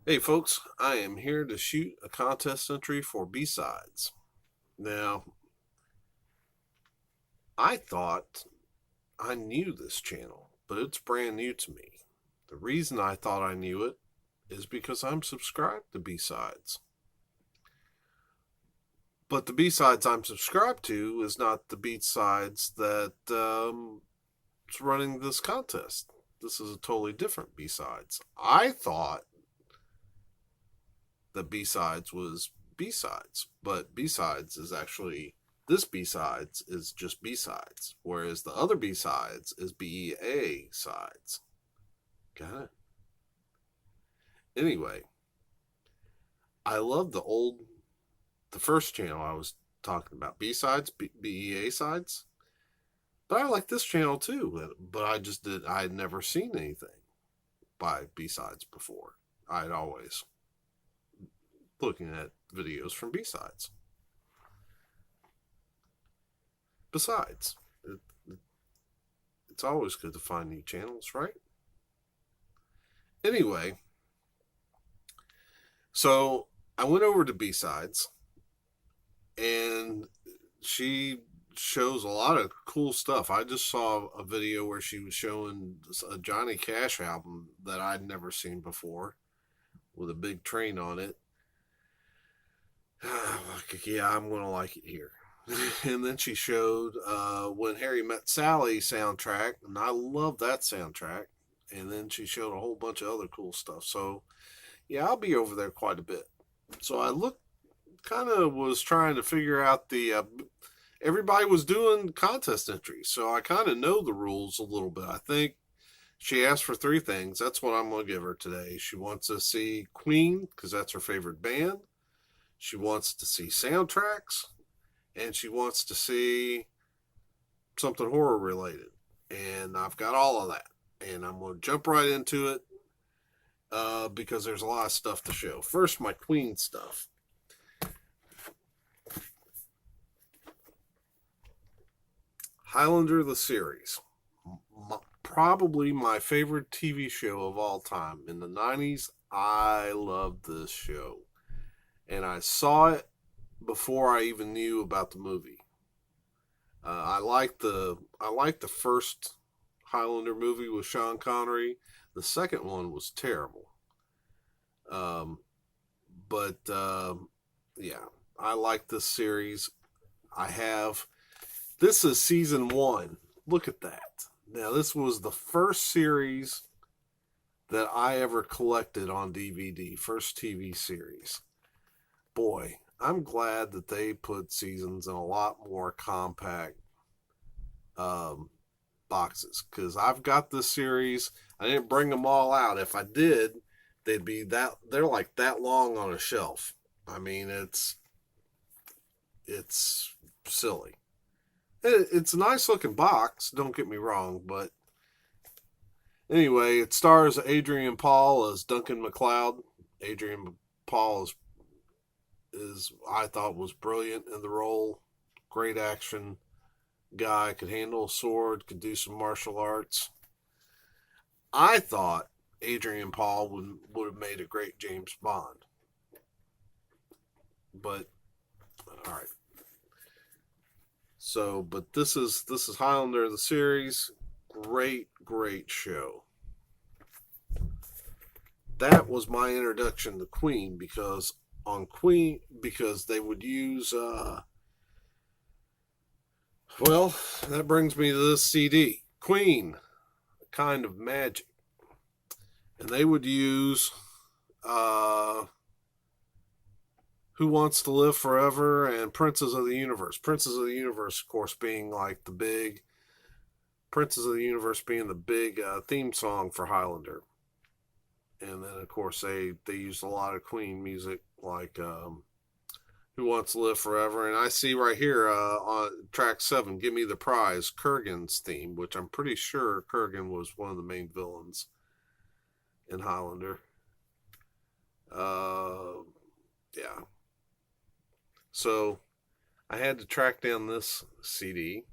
Hey folks, I am here to shoot a contest entry for B-Sides. Now, I thought I knew this channel, but it's brand new to me. The reason I thought I knew it is because I'm subscribed to B-Sides. But the B-Sides I'm subscribed to is not the B-Sides that is running this contest. This is a totally different B-Sides. I thought that B-Sides was B-Sides, but B-Sides is actually this B-Sides is just B-Sides, whereas the other B-Sides is BEA sides. Got it? Anyway, I love the first channel I was talking about, B-Sides, BEA sides, but I like this channel too. But I had never seen anything by B-Sides before. I'd always looking at videos from B-Sides. Besides, it's always good to find new channels, right? Anyway, so I went over to B-Sides and she shows a lot of cool stuff. I just saw a video where she was showing a Johnny Cash album that I'd never seen before with a big train on it. Yeah, I'm going to like it here. And then she showed When Harry Met Sally soundtrack, and I love that soundtrack. And then she showed a whole bunch of other cool stuff. So, yeah, I'll be over there quite a bit. So I looked, kind of was trying to figure out everybody was doing contest entries. So I kind of know the rules a little bit. I think she asked for three things. That's what I'm going to give her today. She wants to see Queen because that's her favorite band. She wants to see soundtracks, and she wants to see something horror related. And I've got all of that. And I'm going to jump right into it because there's a lot of stuff to show. First, my Queen stuff. Highlander the series. Probably my favorite TV show of all time. In the 90s, I loved this show. And I saw it before I even knew about the movie. I liked the first Highlander movie with Sean Connery. The second one was terrible. Um, but yeah, I like this series. I have this is season one. Look at that. Now this was the first series that I ever collected on DVD. First TV series. Boy, I'm glad that they put seasons in a lot more compact um, boxes because I've got this series. I didn't bring them all out. If I did, they're like that long on a shelf. I mean, it's silly. It's a nice looking box. Don't get me wrong, but anyway, it stars Adrian Paul as Duncan MacLeod. Adrian Paul is I thought was brilliant in the role. Great action guy, could handle a sword, could do some martial arts. I thought Adrian Paul would have made a great James Bond. But all right. So, but this is Highlander the series. Great show. That was my introduction to Queen because they would use well, that brings me to this CD. Queen, a kind of magic. And they would use uh Who Wants to Live Forever and Princes of the Universe. Princes of the Universe, of course, being like the big Princes of the Universe being the big theme song for Highlander. And then, of course, they used a lot of Queen music like Who Wants to Live Forever. And I see right here on track 7, Give Me the Prize, Kurgan's theme, which I'm pretty sure Kurgan was one of the main villains in Highlander. Uh, yeah. So I had to track down this CD.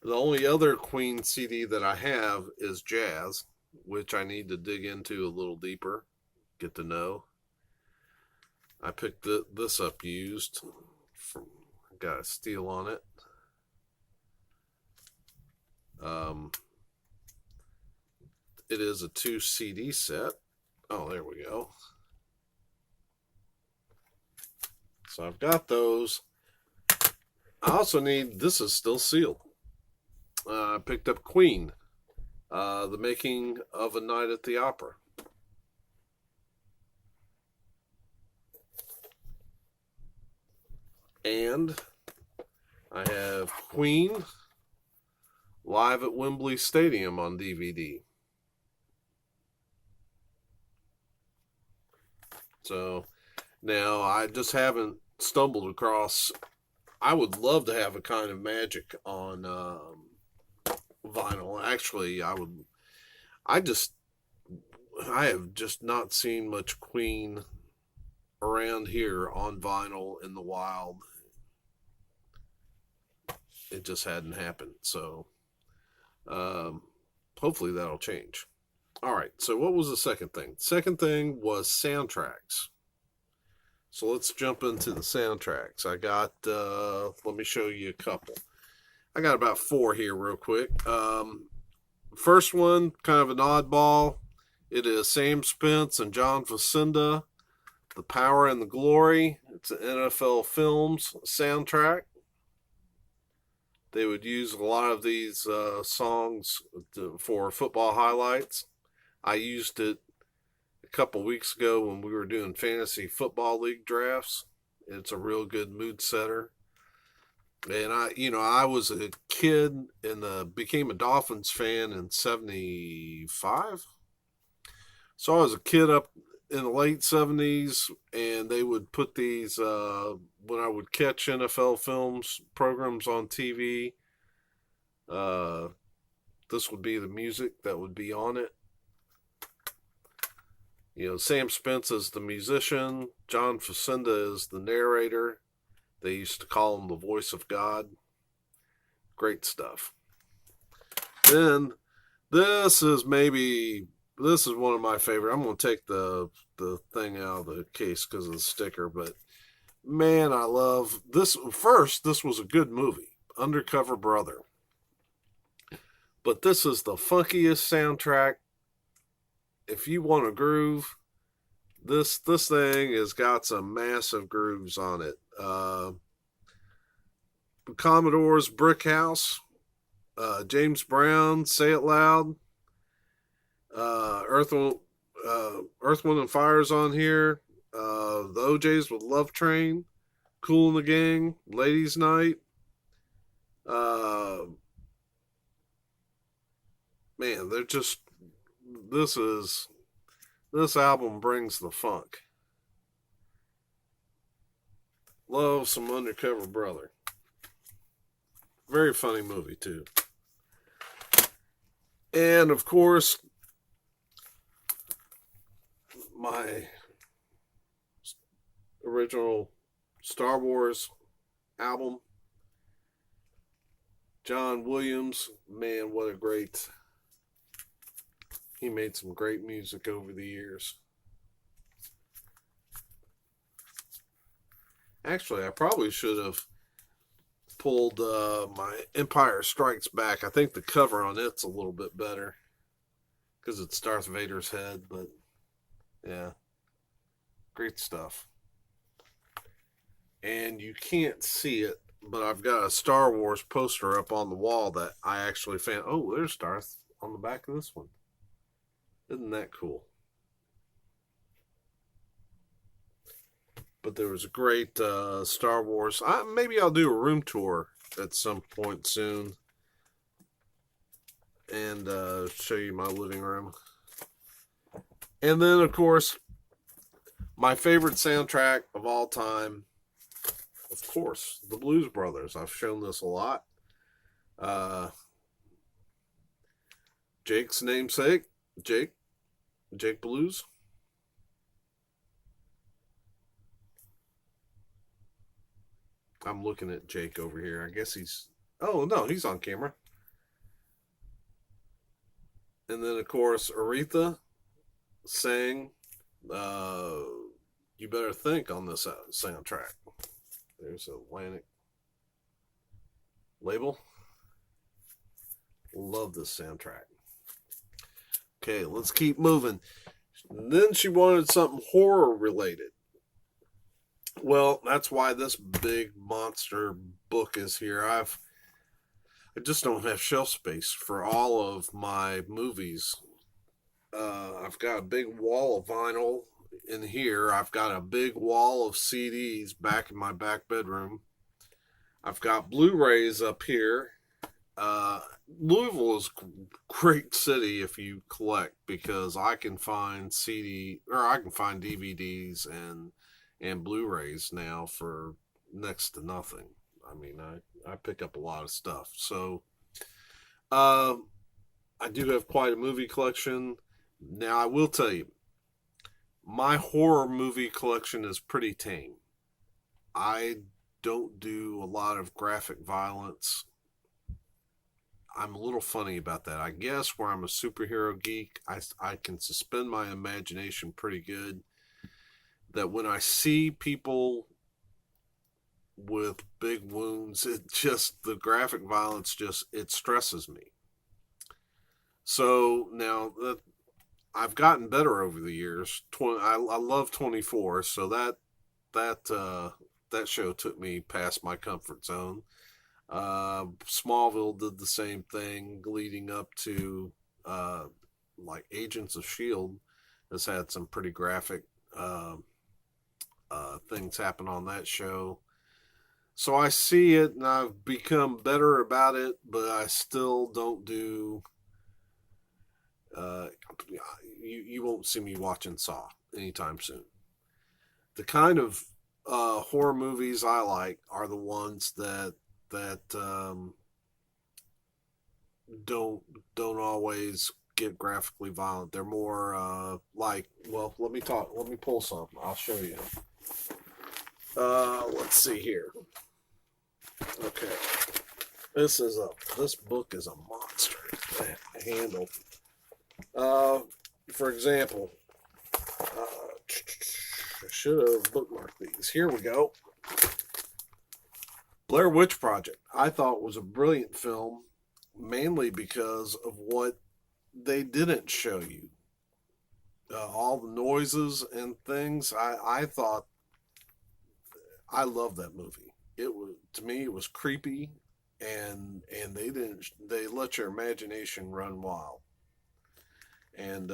The only other Queen CD that I have is Jazz. which I need to dig into a little deeper, get to know. I picked this up used from, got a steal on it. Um, it is a 2 CD set. Oh, there we go. So I've got those. I also need, this is still sealed. I picked up Queen, The Making of a Night at the Opera. And I have Queen live at Wembley Stadium on DVD. So now I just haven't stumbled across. I would love to have a Kind of Magic on vinyl. Actually, I would. I have just not seen much Queen around here on vinyl in the wild. It just hadn't happened. So hopefully that'll change. All right. So what was the second thing? Second thing was soundtracks. So let's jump into the soundtracks. I got, let me show you a couple. I got about 4 here real quick. First one, kind of an oddball. It is Sam Spence and John Facenda, The Power and the Glory. It's an NFL Films soundtrack. They would use a lot of these songs for football highlights. I used it a couple weeks ago when we were doing fantasy football league drafts. It's a real good mood setter. And I was a kid and became a Dolphins fan in '75. So I was a kid up in the late '70s, and they would put these when I would catch NFL Films programs on TV. This would be the music that would be on it. Sam Spence is the musician. John Facenda is the narrator. They used to call him the voice of God. Great stuff. Then this is one of my favorite. I'm going to take the thing out of the case because of the sticker, but man, I love this. First, this was a good movie, Undercover Brother. But this is the funkiest soundtrack. If you want a groove, this thing has got some massive grooves on it. Commodore's Brick House, James Brown, Say It Loud, Earth, Wind and Fire's on here, the OJs with Love Train, Kool and the Gang, Ladies Night. Man, they're just, this album brings the funk. Love some Undercover Brother. Very funny movie, too. And, of course, my original Star Wars album, John Williams. Man, what a great... He made some great music over the years. Actually, I probably should have pulled my Empire Strikes Back. I think the cover on it's a little bit better because it's Darth Vader's head, but yeah, great stuff. And you can't see it, but I've got a Star Wars poster up on the wall that I actually found. Oh, there's Darth on the back of this one. Isn't that cool? But there was a great Star Wars. Maybe I'll do a room tour at some point soon and show you my living room. And then, of course, my favorite soundtrack of all time, of course, the Blues Brothers. I've shown this a lot. Jake's namesake, Jake Blues. I'm looking at Jake over here. I guess he's... Oh, no, he's on camera. And then, of course, Aretha sang uh, You Better Think on this soundtrack. There's Atlantic label. Love this soundtrack. Okay, let's keep moving. And then she wanted something horror related. Well, that's why this big monster book is here. I just don't have shelf space for all of my movies. I've got a big wall of vinyl in here. I've got a big wall of CDs back in my back bedroom. I've got Blu-rays up here. Louisville is a great city if you collect, because I can find DVDs and Blu-rays now for next to nothing. I mean, I pick up a lot of stuff. So, I do have quite a movie collection. Now, I will tell you, my horror movie collection is pretty tame. I don't do a lot of graphic violence. I'm a little funny about that. I guess where I'm a superhero geek, I can suspend my imagination pretty good. That when I see people with big wounds, the graphic violence it stresses me. So now that I've gotten better over the years, I love 24, so that show took me past my comfort zone. Smallville did the same thing, leading up to like Agents of Shield has had some pretty graphic things happen on that show. So I see it and I've become better about it, but I still don't do. You won't see me watching Saw anytime soon. The kind of horror movies I like are the ones that don't always get graphically violent. They're more like, well, let me pull something. I'll show you. Let's see here. Okay. This book is a monster to handle. For example, I should have bookmarked these. Here we go. Blair Witch Project, I thought was a brilliant film, mainly because of what they didn't show you. All the noises and things. I thought I loved that movie. To me it was creepy, and they let your imagination run wild. And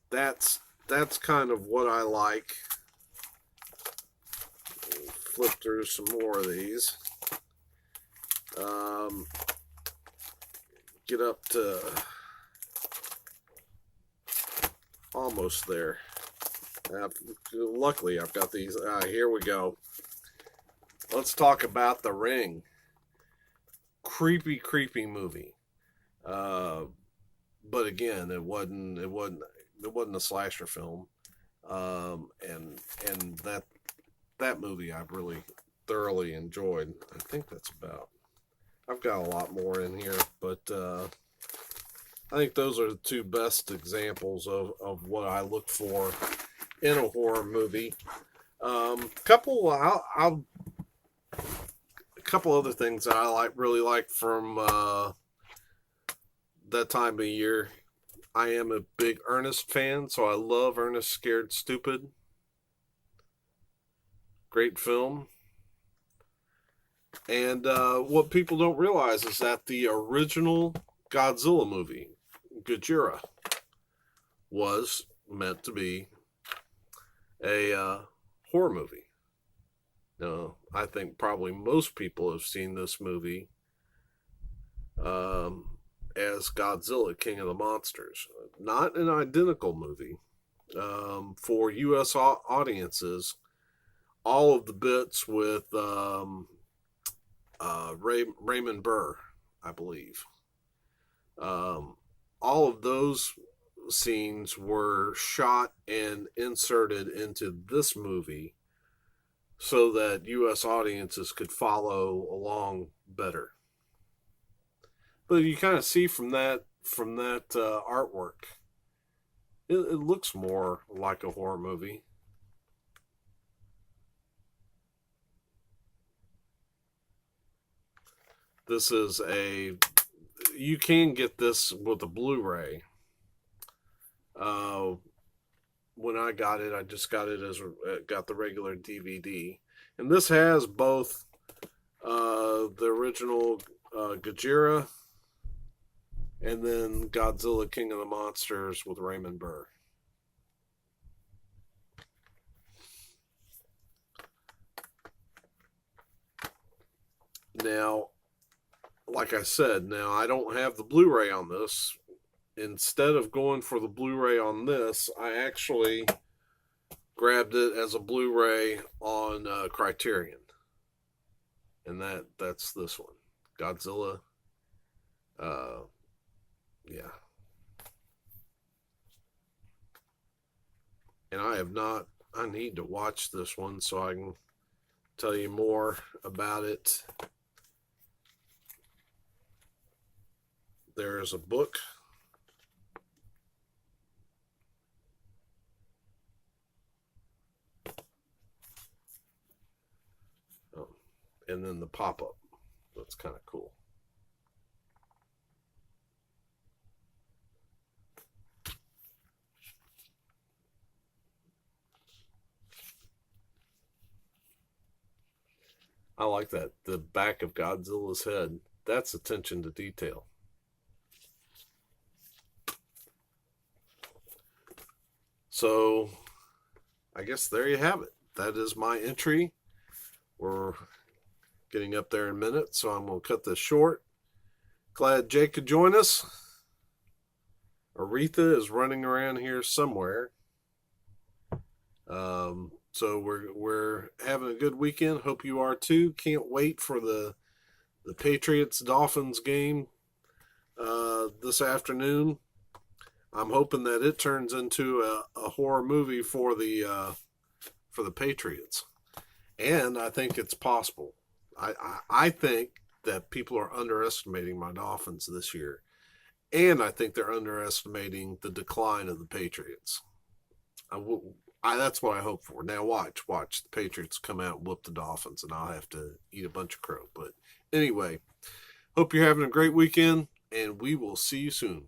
that's kind of what I like. Flip through some more of these. Get up to almost there. Luckily, I've got these. Here we go. Let's talk about The Ring. Creepy movie. But again, it wasn't a slasher film. And that movie I've really thoroughly enjoyed. I think that's about. I've got a lot more in here, but I think those are the two best examples of what I look for in a horror movie. A couple other things that I really like from that time of year. I am a big Ernest fan, so I love Ernest Scared Stupid. Great film. And what people don't realize is that the original Godzilla movie, Gojira, was meant to be a horror movie. Now, I think probably most people have seen this movie as Godzilla, King of the Monsters. Not an identical movie. For U.S. audiences, all of the bits with Raymond Burr, I believe. All of those scenes were shot and inserted into this movie so that U.S. audiences could follow along better. But you kind of see from that from that artwork. It looks more like a horror movie. This is a, you can get this with a Blu-ray. Uh, when I got it, I just got it as got the regular DVD, and this has both the original Gojira and then Godzilla King of the Monsters with Raymond Burr. Now, like I said, now I don't have the Blu-ray on this. Instead of going for the Blu-ray on this, I actually grabbed it as a Blu-ray on Criterion, and that's this one, Godzilla. Yeah, and I have not. I need to watch this one so I can tell you more about it. There is a book. And then the pop-up. That's kind of cool. I like that. The back of Godzilla's head. That's attention to detail. So, I guess there you have it. That is my entry. We're getting up there in a minute, so I'm going to cut this short. Glad Jake could join us. Aretha is running around here somewhere. So we're having a good weekend. Hope you are too. Can't wait for the Patriots Dolphins game this afternoon. I'm hoping that it turns into a horror movie for the Patriots, and I think it's possible. I think that people are underestimating my Dolphins this year, and I think they're underestimating the decline of the Patriots. That's what I hope for. Now watch the Patriots come out and whoop the Dolphins, and I'll have to eat a bunch of crow. But anyway, hope you're having a great weekend, and we will see you soon.